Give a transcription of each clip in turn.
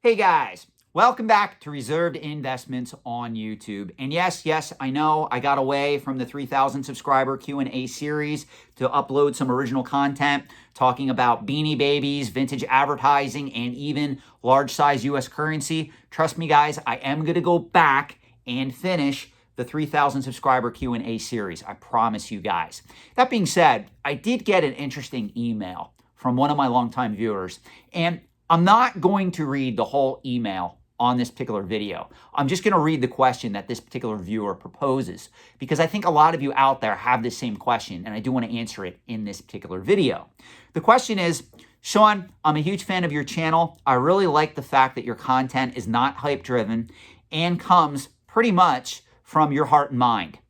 Hey guys, welcome back to Reserved Investments on YouTube. And yes, I know I got away from the 3,000 subscriber Q&A series to upload some original content talking about Beanie Babies, vintage advertising, and even large size US currency. Trust me guys, I am going to go back and finish the 3,000 subscriber Q&A series. I promise you guys. That being said, I did get an interesting email from one of my longtime viewers, and I'm not going to read the whole email on this particular video. I'm just going to read the question that this particular viewer proposes because I think a lot of you out there have this same question and I do want to answer it in this particular video. The question is, Sean, I'm a huge fan of your channel. I really like the fact that your content is not hype driven and comes pretty much from your heart and mind.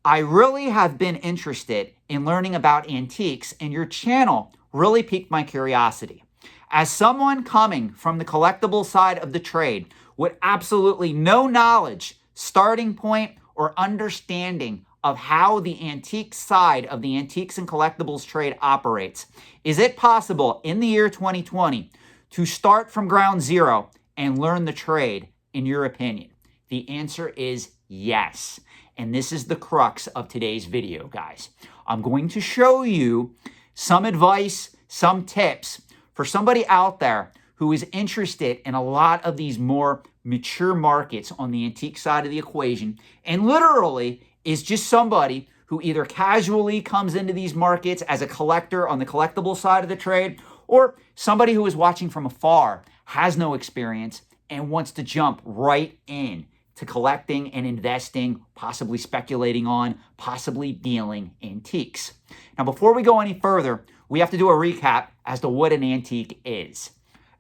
I really have been interested in learning about antiques and your channel really piqued my curiosity. As someone coming from the collectible side of the trade with absolutely no knowledge, starting point, or understanding of how the antique side of the antiques and collectibles trade operates, is it possible in the year 2020 to start from ground zero and learn the trade, in your opinion? The answer is yes. And this is the crux of today's video, guys. I'm going to show you some advice, some tips for somebody out there who is interested in a lot of these more mature markets on the antique side of the equation, and literally is just somebody who either casually comes into these markets as a collector on the collectible side of the trade, or somebody who is watching from afar, has no experience, and wants to jump right in to collecting and investing, possibly speculating on, possibly dealing antiques. Now, before we go any further, we have to do a recap as to what an antique is.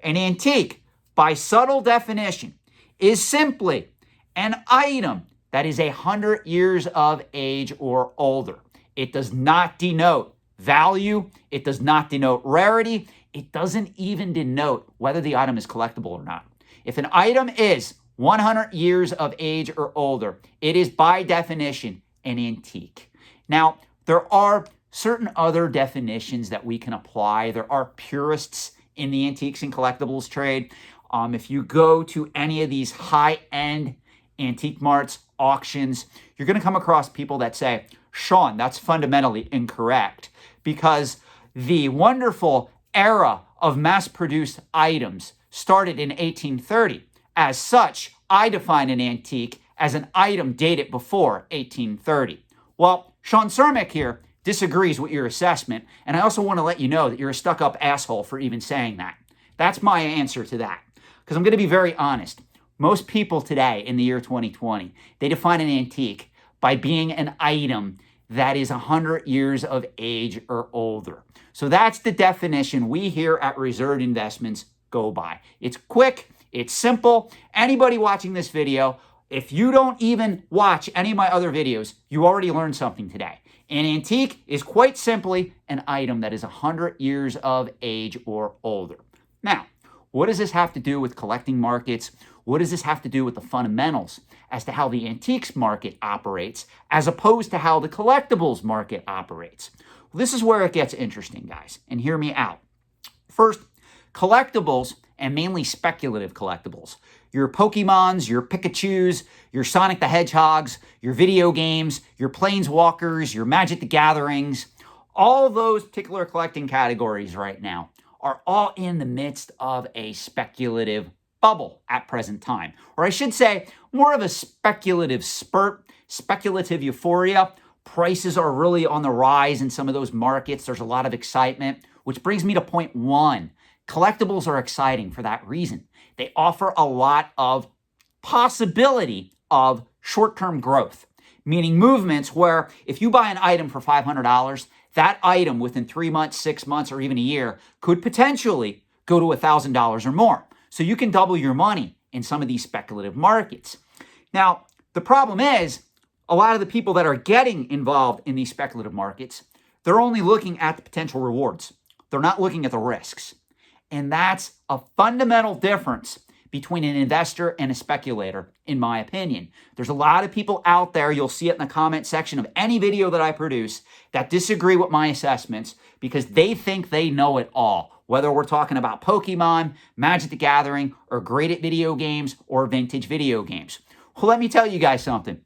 An antique, by subtle definition, is simply an item that is 100 years of age or older. It does not denote value. It does not denote rarity. It doesn't even denote whether the item is collectible or not. If an item is 100 years of age or older, it is by definition an antique. Now, there are certain other definitions that we can apply. There are purists in the antiques and collectibles trade. If you go to any of these high-end antique marts, auctions, you're going to come across people that say, Sean, that's fundamentally incorrect because the wonderful era of mass-produced items started in 1830. As such, I define an antique as an item dated before 1830. Well, Sean Cermak here disagrees with your assessment, and I also want to let you know that you're a stuck-up asshole for even saying that. That's my answer to that, because I'm going to be very honest. Most people today in the year 2020, they define an antique by being an item that is 100 years of age or older. So that's the definition we here at Reserved Investments go by. It's quick, it's simple. Anybody watching this video, if you don't even watch any of my other videos, you already learned something today. An antique is quite simply an item that is 100 years of age or older. Now, what does this have to do with collecting markets? What does this have to do with the fundamentals as to how the antiques market operates as opposed to how the collectibles market operates? Well, this is where it gets interesting, guys, and hear me out. First, collectibles, and mainly speculative collectibles. Your Pokemons, your Pikachus, your Sonic the Hedgehogs, your video games, your Planeswalkers, your Magic the Gatherings, all those particular collecting categories right now are all in the midst of a speculative bubble at present time. Or I should say, more of a speculative spurt, speculative euphoria. Prices are really on the rise in some of those markets. There's a lot of excitement, which brings me to point one. Collectibles are exciting for that reason. They offer a lot of possibility of short-term growth, meaning movements where if you buy an item for $500, that item within 3 months, 6 months, or even a year could potentially go to $1,000 or more. So you can double your money in some of these speculative markets. Now, the problem is a lot of the people that are getting involved in these speculative markets, they're only looking at the potential rewards. They're not looking at the risks. And that's a fundamental difference between an investor and a speculator, in my opinion. There's a lot of people out there, you'll see it in the comment section of any video that I produce, that disagree with my assessments because they think they know it all. whether we're talking about Pokemon, Magic the Gathering, or graded video games or vintage video games. Well, let me tell you guys something.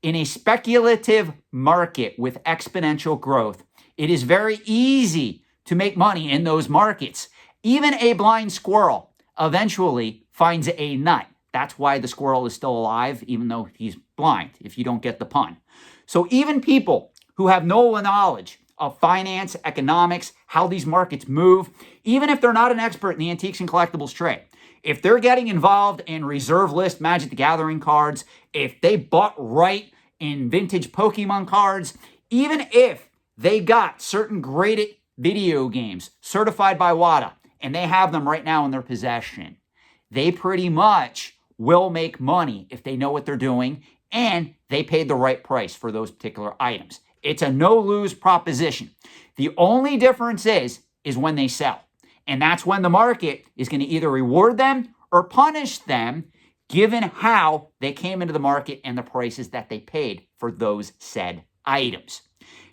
In a speculative market with exponential growth, it is very easy to make money in those markets. Even a blind squirrel eventually finds a nut. That's why the squirrel is still alive, even though he's blind, if you don't get the pun. So even people who have no knowledge of finance, economics, how these markets move, even if they're not an expert in the antiques and collectibles trade, if they're getting involved in reserve list Magic the Gathering cards, if they bought right in vintage Pokemon cards, even if they got certain graded video games certified by WADA, and they have them right now in their possession, they pretty much will make money if they know what they're doing and they paid the right price for those particular items. It's a no-lose proposition. The only difference is when they sell. And that's when the market is going to either reward them or punish them, given how they came into the market and the prices that they paid for those said items.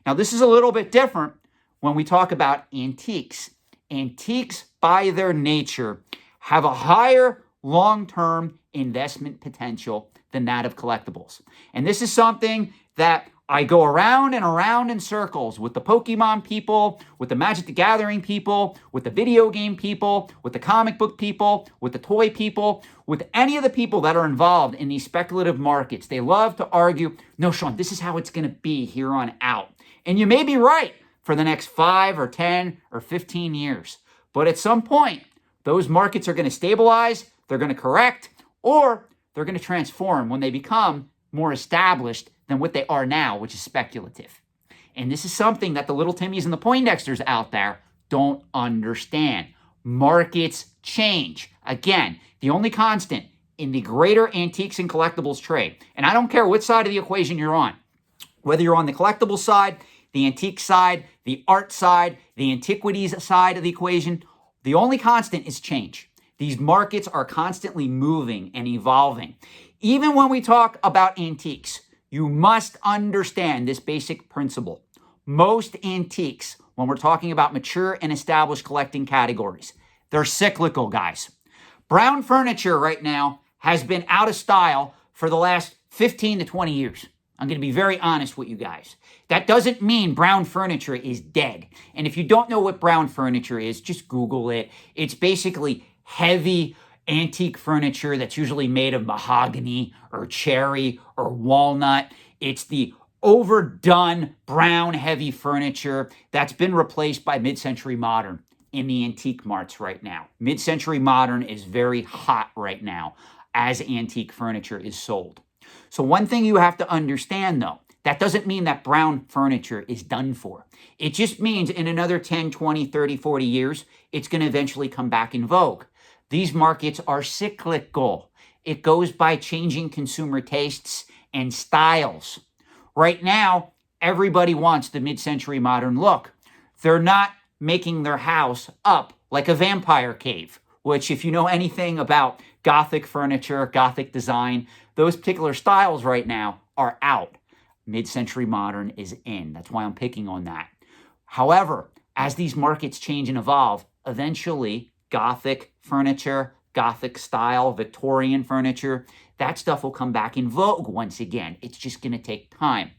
Now, this is a little bit different when we talk about antiques. Antiques, by their nature, have a higher long-term investment potential than that of collectibles. And this is something that I go around and around in circles with the Pokemon people, with the Magic the Gathering people, with the video game people, with the comic book people, with the toy people, with any of the people that are involved in these speculative markets. They love to argue, no, Sean, this is how it's going to be here on out. And you may be right for the next 5 or 10 or 15 years. But at some point, those markets are going to stabilize, they're going to correct, or they're going to transform when they become more established than what they are now, which is speculative. And this is something that the little Timmies and the Poindexters out there don't understand. Markets change. Again, the only constant in the greater antiques and collectibles trade, and I don't care which side of the equation you're on, whether you're on the collectible side, the antique side, the art side, the antiquities side of the equation, the only constant is change. These markets are constantly moving and evolving. Even when we talk about antiques, you must understand this basic principle. Most antiques, when we're talking about mature and established collecting categories, they're cyclical, guys. Brown furniture right now has been out of style for the last 15 to 20 years. I'm going to be very honest with you guys. That doesn't mean brown furniture is dead. And if you don't know what brown furniture is, just Google it. It's basically heavy antique furniture that's usually made of mahogany or cherry or walnut. It's the overdone brown heavy furniture that's been replaced by mid-century modern in the antique marts right now. Mid-century modern is very hot right now as antique furniture is sold. So one thing you have to understand though, that doesn't mean that brown furniture is done for. It just means in another 10, 20, 30, 40 years, it's going to eventually come back in vogue. These markets are cyclical. It goes by changing consumer tastes and styles. Right now, everybody wants the mid-century modern look. They're not making their house up like a vampire cave, which if you know anything about Gothic furniture, Gothic design, those particular styles right now are out. Mid-century modern is in. That's why I'm picking on that. However, as these markets change and evolve, eventually Gothic furniture, Gothic style, Victorian furniture, that stuff will come back in vogue once again. It's just going to take time.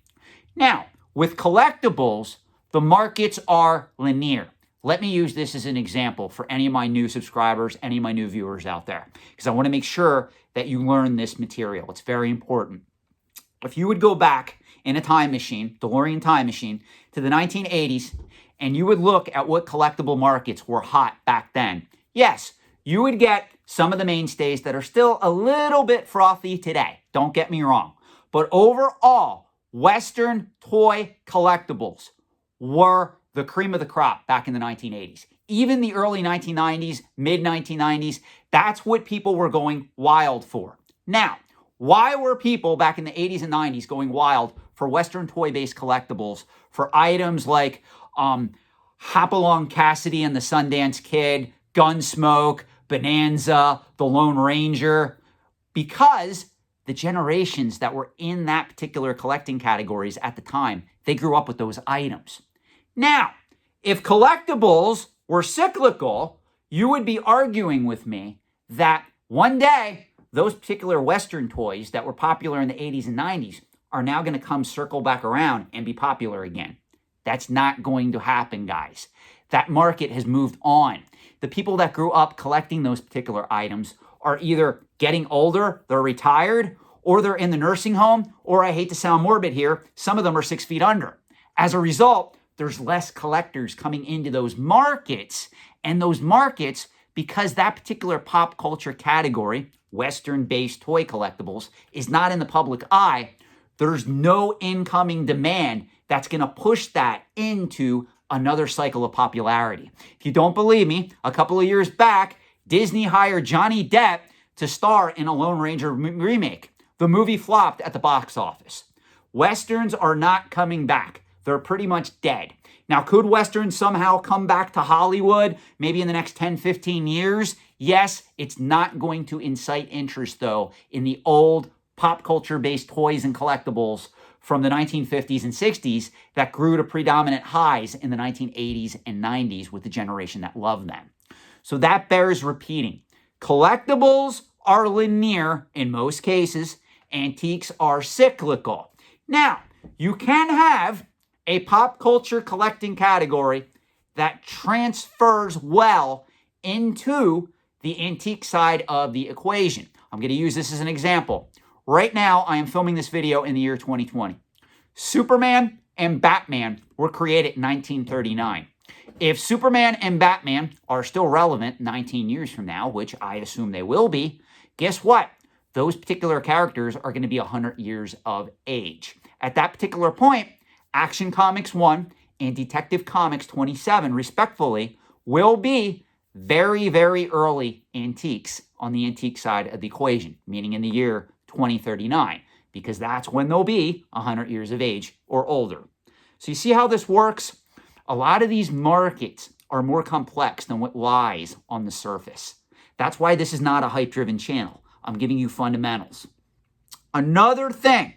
Now, with collectibles, the markets are linear. Let me use this as an example for any of my new subscribers, any of my new viewers out there, because I want to make sure that you learn this material. It's very important. If you would go back in a time machine, DeLorean time machine, to the 1980s, and you would look at what collectible markets were hot back then, yes, you would get some of the mainstays that are still a little bit frothy today. Don't get me wrong. But overall, Western toy collectibles were the cream of the crop back in the 1980s. Even the early 1990s, mid-1990s, that's what people were going wild for. Now, why were people back in the 80s and 90s going wild for Western toy-based collectibles for items like Hopalong Cassidy and the Sundance Kid, Gunsmoke, Bonanza, the Lone Ranger? Because the generations that were in that particular collecting categories at the time, they grew up with those items. Now, if collectibles were cyclical, you would be arguing with me that one day those particular Western toys that were popular in the 80s and 90s are now going to come circle back around and be popular again. That's not going to happen, guys. That market has moved on. The people that grew up collecting those particular items are either getting older, they're retired, or they're in the nursing home, or I hate to sound morbid here, some of them are 6 feet under. As a result, there's less collectors coming into those markets, and those markets, because that particular pop culture category, Western-based toy collectibles, is not in the public eye, there's no incoming demand that's going to push that into another cycle of popularity. If you don't believe me, a couple of years back, Disney hired Johnny Depp to star in a Lone Ranger remake. The movie flopped at the box office. Westerns are not coming back. They're pretty much dead. Now, could Westerns somehow come back to Hollywood, maybe in the next 10, 15 years? Yes, it's not going to incite interest, though, in the old pop culture-based toys and collectibles from the 1950s and 60s that grew to predominant highs in the 1980s and 90s with the generation that loved them. So that bears repeating. Collectibles are linear in most cases. Antiques are cyclical. Now, you can have a pop culture collecting category that transfers well into the antique side of the equation. I'm going to use this as an example. Right now, I am filming this video in the year 2020. Superman and Batman were created in 1939. If Superman and Batman are still relevant 19 years from now, which I assume they will be, guess what? Those particular characters are going to be 100 years of age. At that particular point, Action Comics 1 and Detective Comics 27, respectfully, will be very, very early antiques on the antique side of the equation, meaning in the year 2039, because that's when they'll be 100 years of age or older. So you see how this works? A lot of these markets are more complex than what lies on the surface. That's why this is not a hype-driven channel. I'm giving you fundamentals. Another thing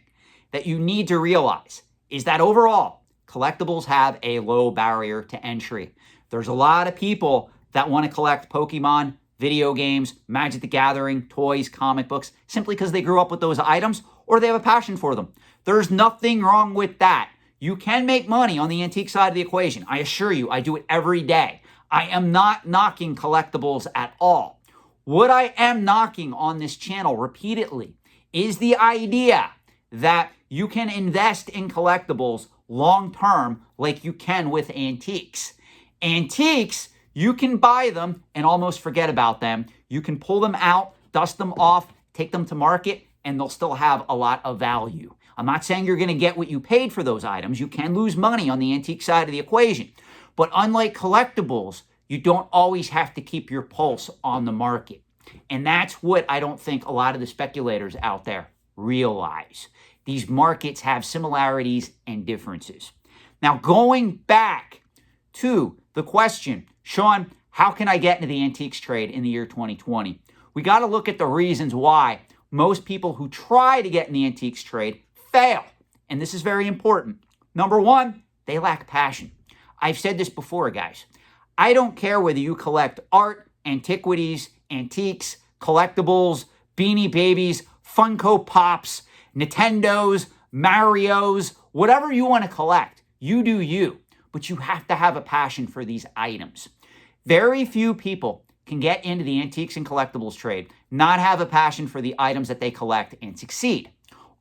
that you need to realize is that overall, collectibles have a low barrier to entry. There's a lot of people that want to collect Pokemon, video games, Magic the Gathering, toys, comic books, simply because they grew up with those items or they have a passion for them. There's nothing wrong with that. You can make money on the antique side of the equation. I assure you, I do it every day. I am not knocking collectibles at all. What I am knocking on this channel repeatedly is the idea that you can invest in collectibles long-term like you can with antiques. Antiques, you can buy them and almost forget about them. You can pull them out, dust them off, take them to market, and they'll still have a lot of value. I'm not saying you're going to get what you paid for those items. You can lose money on the antique side of the equation. But unlike collectibles, you don't always have to keep your pulse on the market. And that's what I don't think a lot of the speculators out there realize. These markets have similarities and differences. Now, going back to the question, Sean, how can I get into the antiques trade in the year 2020? We got to look at the reasons why most people who try to get in the antiques trade fail. And this is very important. Number one, they lack passion. I've said this before, guys. I don't care whether you collect art, antiquities, antiques, collectibles, Beanie Babies, Funko Pops, Nintendos, Marios, whatever you want to collect. You do you. But you have to have a passion for these items. Very few people can get into the antiques and collectibles trade, not have a passion for the items that they collect, and succeed.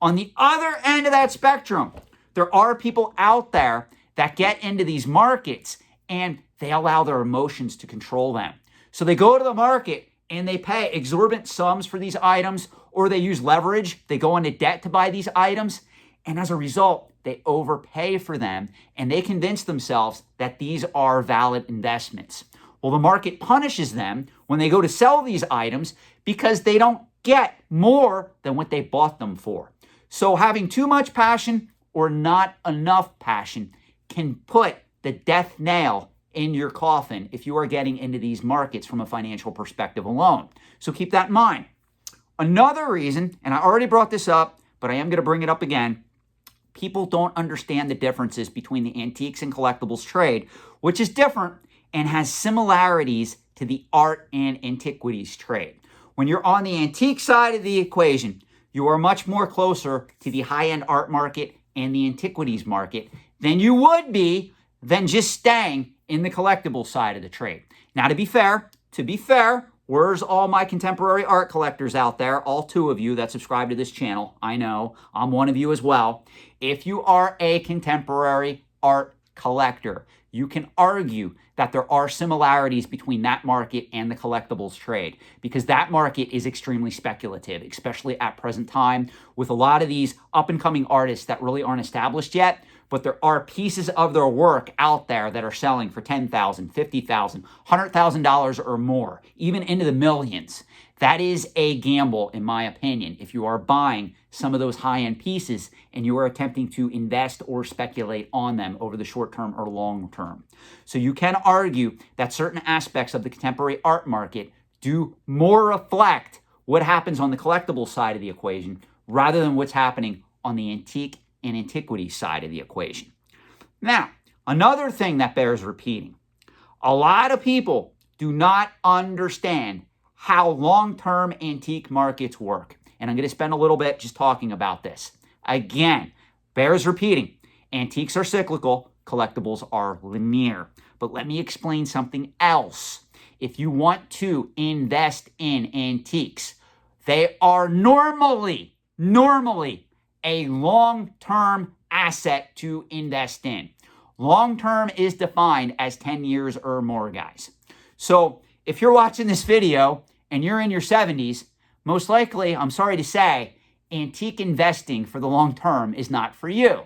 On the other end of that spectrum, there are people out there that get into these markets and they allow their emotions to control them. So they go to the market and they pay exorbitant sums for these items, or they use leverage. They go into debt to buy these items. And as a result, they overpay for them and they convince themselves that these are valid investments. Well, the market punishes them when they go to sell these items because they don't get more than what they bought them for. So having too much passion or not enough passion can put the death nail in your coffin if you are getting into these markets from a financial perspective alone. So keep that in mind. Another reason, and I already brought this up, but I am going to bring it up again, people don't understand the differences between the antiques and collectibles trade, which is different and has similarities to the art and antiquities trade. When you're on the antique side of the equation, you are much more closer to the high-end art market and the antiquities market than you would be than just staying in the collectible side of the trade. Now, to be fair, where's all my contemporary art collectors out there, all 2 of you that subscribe to this channel? I know, I'm one of you as well. If you are a contemporary art collector, you can argue that there are similarities between that market and the collectibles trade, because that market is extremely speculative, especially at present time, with a lot of these up-and-coming artists that really aren't established yet, but there are pieces of their work out there that are selling for $10,000, $50,000, $100,000 or more, even into the millions. That is a gamble, in my opinion, if you are buying some of those high-end pieces and you are attempting to invest or speculate on them over the short term or long term. So you can argue that certain aspects of the contemporary art market do more reflect what happens on the collectible side of the equation rather than what's happening on the antique and antiquity side of the equation. Now, another thing that bears repeating, a lot of people do not understand how long-term antique markets work. And I'm going to spend a little bit just talking about this. Again, bears repeating, antiques are cyclical, collectibles are linear. But let me explain something else. If you want to invest in antiques, they are normally a long-term asset to invest in. Long-term is defined as 10 years or more, guys. So if you're watching this video and you're in your 70s, most likely, I'm sorry to say, antique investing for the long term is not for you.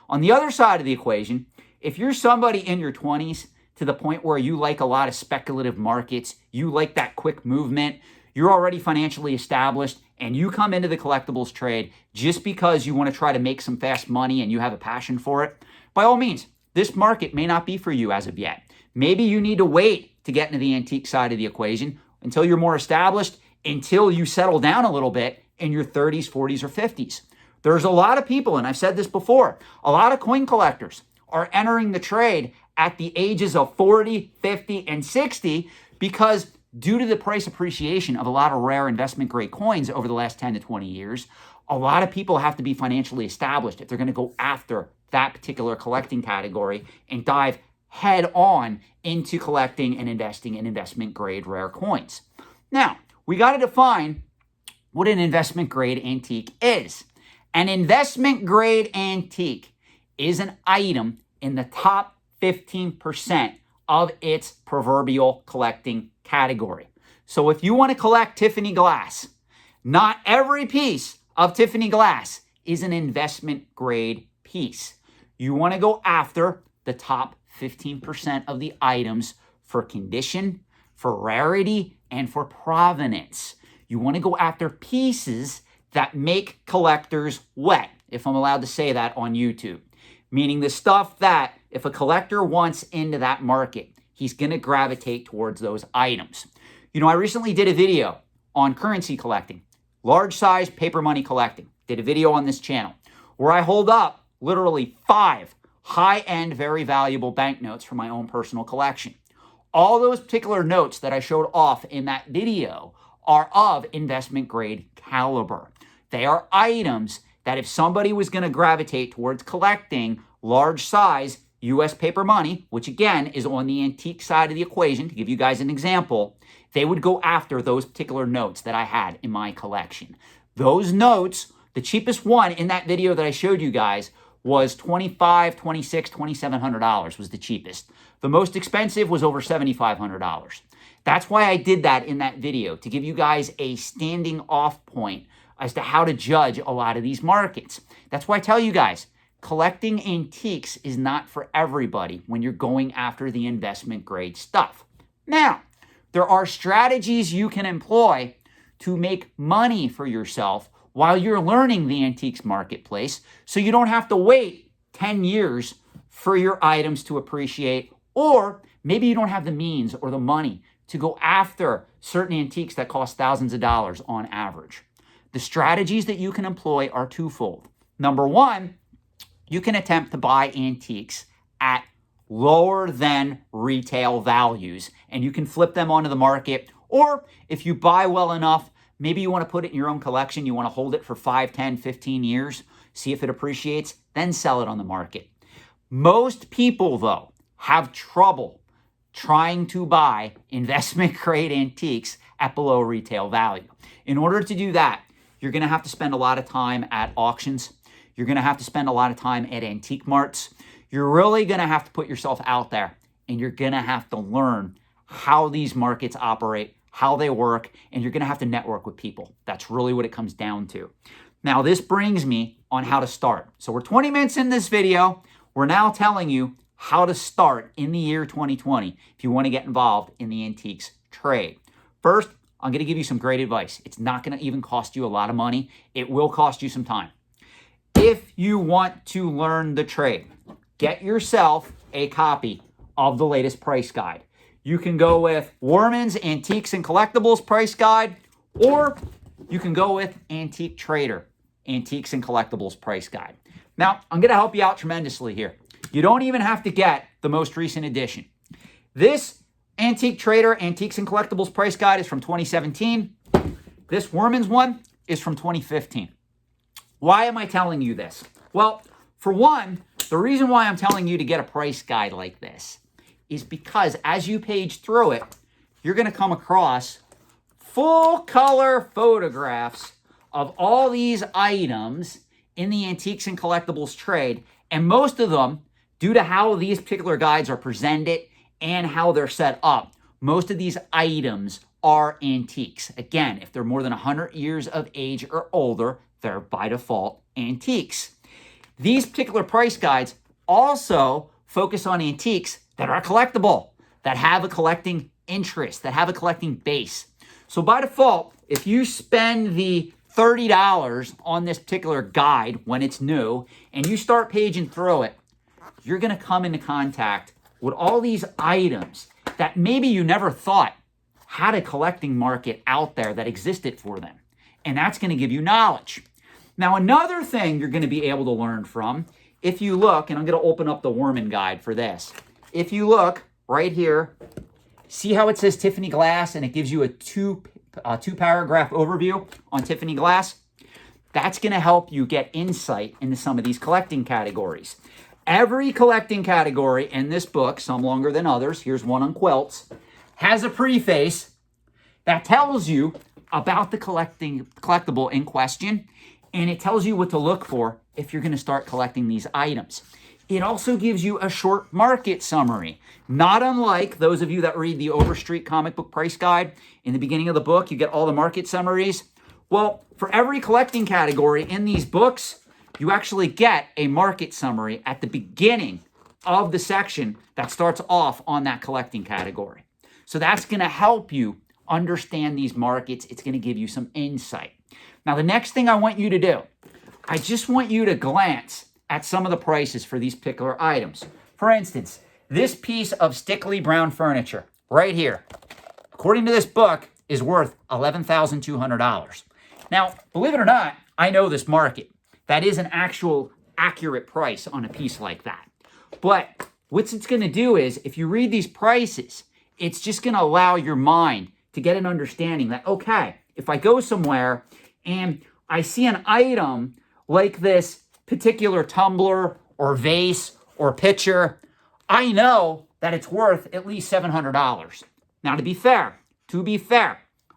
On the other side of the equation, if you're somebody in your 20s to the point where you like a lot of speculative markets, you like that quick movement, you're already financially established, and you come into the collectibles trade just because you want to try to make some fast money and you have a passion for it, by all means, this market may not be for you as of yet. Maybe you need to wait to get into the antique side of the equation until you're more established, until you settle down a little bit in your 30s, 40s, or 50s. There's a lot of people, and I've said this before, a lot of coin collectors are entering the trade at the ages of 40, 50, and 60 because due to the price appreciation of a lot of rare investment-grade coins over the last 10 to 20 years, a lot of people have to be financially established if they're going to go after that particular collecting category and dive head on into collecting and investing in investment-grade rare coins. Now, we got to define what an investment-grade antique is. An investment-grade antique is an item in the top 15% of its proverbial collecting category. So if you want to collect Tiffany glass, not every piece of Tiffany glass is an investment-grade piece. You want to go after the top 15% of the items for condition, for rarity, and for provenance. You want to go after pieces that make collectors wet, if I'm allowed to say that on YouTube. Meaning the stuff that if a collector wants into that market, he's going to gravitate towards those items. You know, I recently did a video on currency collecting, large size paper money collecting. Did a video on this channel where I hold up literally 5 high-end, very valuable banknotes from my own personal collection. All those particular notes that I showed off in that video are of investment-grade caliber. They are items that if somebody was going to gravitate towards collecting large-size U.S. paper money, which again is on the antique side of the equation, to give you guys an example, they would go after those particular notes that I had in my collection. Those notes, the cheapest one in that video that I showed you guys was $2,500, $2,600, $2,700 was the cheapest. The most expensive was over $7,500. That's why I did that in that video, to give you guys a standing off point as to how to judge a lot of these markets. That's why I tell you guys, collecting antiques is not for everybody when you're going after the investment grade stuff. Now, there are strategies you can employ to make money for yourself while you're learning the antiques marketplace, so you don't have to wait 10 years for your items to appreciate, or maybe you don't have the means or the money to go after certain antiques that cost thousands of dollars on average. The strategies that you can employ are twofold. Number one, you can attempt to buy antiques at lower than retail values, and you can flip them onto the market. Or if you buy well enough, maybe you want to put it in your own collection, you want to hold it for 5, 10, 15 years, see if it appreciates, then sell it on the market. Most people, though, have trouble trying to buy investment grade antiques at below retail value. In order to do that, you're going to have to spend a lot of time at auctions. You're going to have to spend a lot of time at antique marts. You're really going to have to put yourself out there, and you're going to have to learn how these markets operate, how they work, and you're going to have to network with people. That's really what it comes down to. Now, this brings me on how to start. So we're 20 minutes in this video. We're now telling you how to start in the year 2020 if you want to get involved in the antiques trade. First, I'm going to give you some great advice. It's not going to even cost you a lot of money. It will cost you some time. If you want to learn the trade, get yourself a copy of the latest price guide. You can go with Warman's Antiques and Collectibles price guide, or you can go with Antique Trader Antiques and Collectibles price guide. Now, I'm going to help you out tremendously here. You don't even have to get the most recent edition. This Antique Trader Antiques and Collectibles price guide is from 2017. This Warman's one is from 2015. Why am I telling you this? Well, for one, the reason why I'm telling you to get a price guide like this is because as you page through it, you're going to come across full color photographs of all these items in the antiques and collectibles trade. And most of them, due to how these particular guides are presented and how they're set up, most of these items are antiques. Again, if they're more than 100 years of age or older, they're by default antiques. These particular price guides also focus on antiques that are collectible, that have a collecting interest, that have a collecting base. So by default, if you spend the $30 on this particular guide when it's new and you start paging through it, you're going to come into contact with all these items that maybe you never thought had a collecting market out there that existed for them. And that's going to give you knowledge. Now, another thing you're going to be able to learn from, if you look, and I'm going to open up the Warman guide for this. If you look right here, see how it says Tiffany Glass and it gives you a two paragraph overview on Tiffany Glass? That's going to help you get insight into some of these collecting categories. Every collecting category in this book, some longer than others, here's one on quilts, has a preface that tells you about the collectible in question, and it tells you what to look for if you're going to start collecting these items. It also gives you a short market summary, not unlike those of you that read the Overstreet comic book price guide. In the beginning of the book, you get all the market summaries. Well, for every collecting category in these books, you actually get a market summary at the beginning of the section that starts off on that collecting category. So that's going to help you understand these markets. It's going to give you some insight. Now, the next thing I want you to do, I just want you to glance at some of the prices for these particular items. For instance, this piece of stickly brown furniture right here, according to this book, is worth $11,200. Now, believe it or not, I know this market. That is an actual accurate price on a piece like that. But what it's going to do is, if you read these prices, it's just going to allow your mind to get an understanding that, okay, if I go somewhere and I see an item like this particular tumbler or vase or pitcher, I know that it's worth at least $700. Now, to be fair,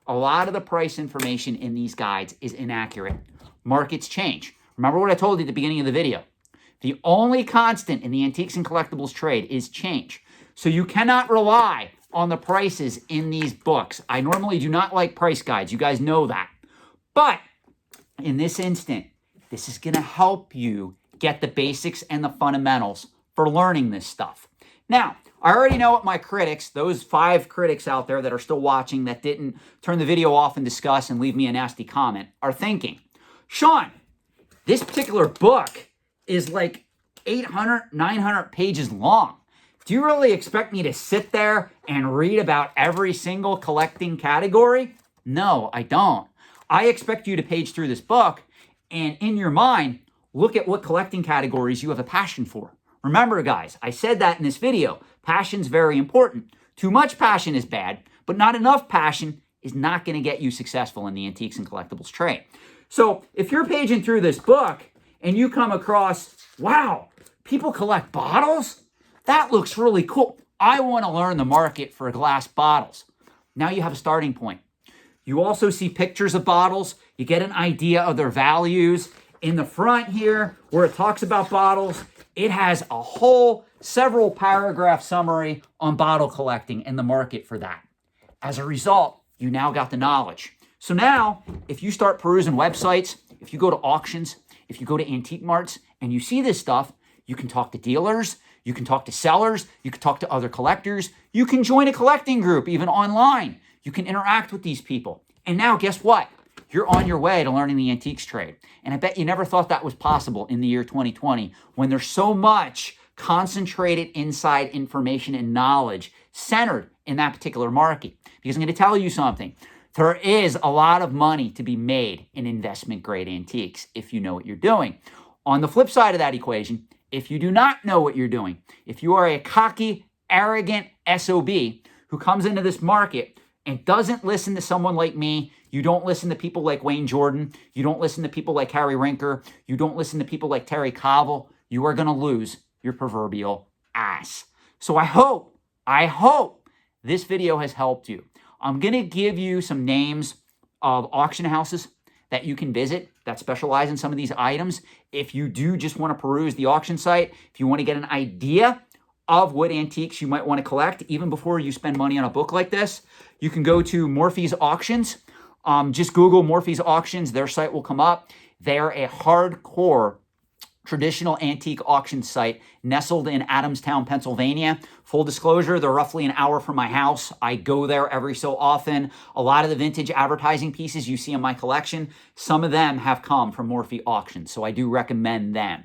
a lot of the price information in these guides is inaccurate. Markets change. Remember what I told you at the beginning of the video. The only constant in the antiques and collectibles trade is change. So you cannot rely on the prices in these books. I normally do not like price guides. You guys know that. But in this instant, this is going to help you get the basics and the fundamentals for learning this stuff. Now, I already know what my critics, those 5 critics out there that are still watching that didn't turn the video off and discuss and leave me a nasty comment, are thinking. Sean, this particular book is like 800, 900 pages long. Do you really expect me to sit there and read about every single collecting category? No, I don't. I expect you to page through this book and in your mind, look at what collecting categories you have a passion for. Remember, guys, I said that in this video. Passion's very important. Too much passion is bad, but not enough passion is not going to get you successful in the antiques and collectibles trade. So if you're paging through this book and you come across, wow, people collect bottles? That looks really cool. I want to learn the market for glass bottles. Now you have a starting point. You also see pictures of bottles. You get an idea of their values. In the front here, where it talks about bottles, it has a whole several paragraph summary on bottle collecting and the market for that. As a result, you now got the knowledge. So now, if you start perusing websites, if you go to auctions, if you go to antique marts and you see this stuff, you can talk to dealers, you can talk to sellers, you can talk to other collectors, you can join a collecting group, even online. You can interact with these people. And now, guess what? You're on your way to learning the antiques trade. And I bet you never thought that was possible in the year 2020 when there's so much concentrated inside information and knowledge centered in that particular market. Because I'm going to tell you something. There is a lot of money to be made in investment grade antiques if you know what you're doing. On the flip side of that equation, if you do not know what you're doing, if you are a cocky, arrogant SOB who comes into this market and doesn't listen to someone like me, you don't listen to people like Wayne Jordan, you don't listen to people like Harry Rinker, you don't listen to people like Terry Covell, you are going to lose your proverbial ass. So I hope this video has helped you. I'm going to give you some names of auction houses that you can visit that specialize in some of these items. If you do just want to peruse the auction site, if you want to get an idea of what antiques you might want to collect, even before you spend money on a book like this, you can go to Morphy's Auctions. Just Google Morphy's Auctions. Their site will come up. They're a hardcore traditional antique auction site nestled in Adamstown, Pennsylvania. Full disclosure, they're roughly an hour from my house. I go there every so often. A lot of the vintage advertising pieces you see in my collection, some of them have come from Morphy Auctions, so I do recommend them.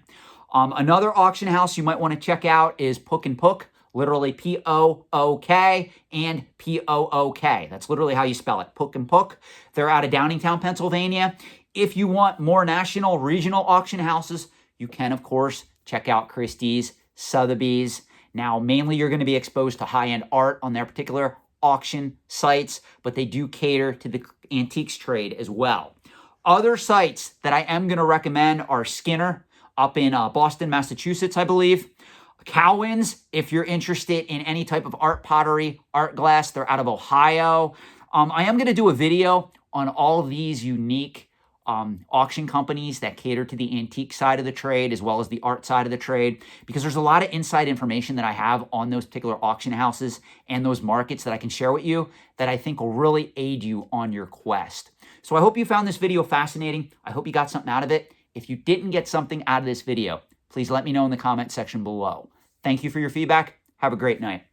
Another auction house you might want to check out is Pook and Pook, literally P-O-O-K and P-O-O-K. That's literally how you spell it, Pook and Pook. They're out of Downingtown, Pennsylvania. If you want more national, regional auction houses, you can, of course, check out Christie's, Sotheby's. Now, mainly you're going to be exposed to high-end art on their particular auction sites, but they do cater to the antiques trade as well. Other sites that I am going to recommend are Skinner up in Boston, Massachusetts, I believe. Cowan's, if you're interested in any type of art pottery, art glass, they're out of Ohio. I am going to do a video on all these unique auction companies that cater to the antique side of the trade as well as the art side of the trade, because there's a lot of inside information that I have on those particular auction houses and those markets that I can share with you that I think will really aid you on your quest. So I hope you found this video fascinating. I hope you got something out of it. If you didn't get something out of this video, please let me know in the comment section below. Thank you for your feedback. Have a great night.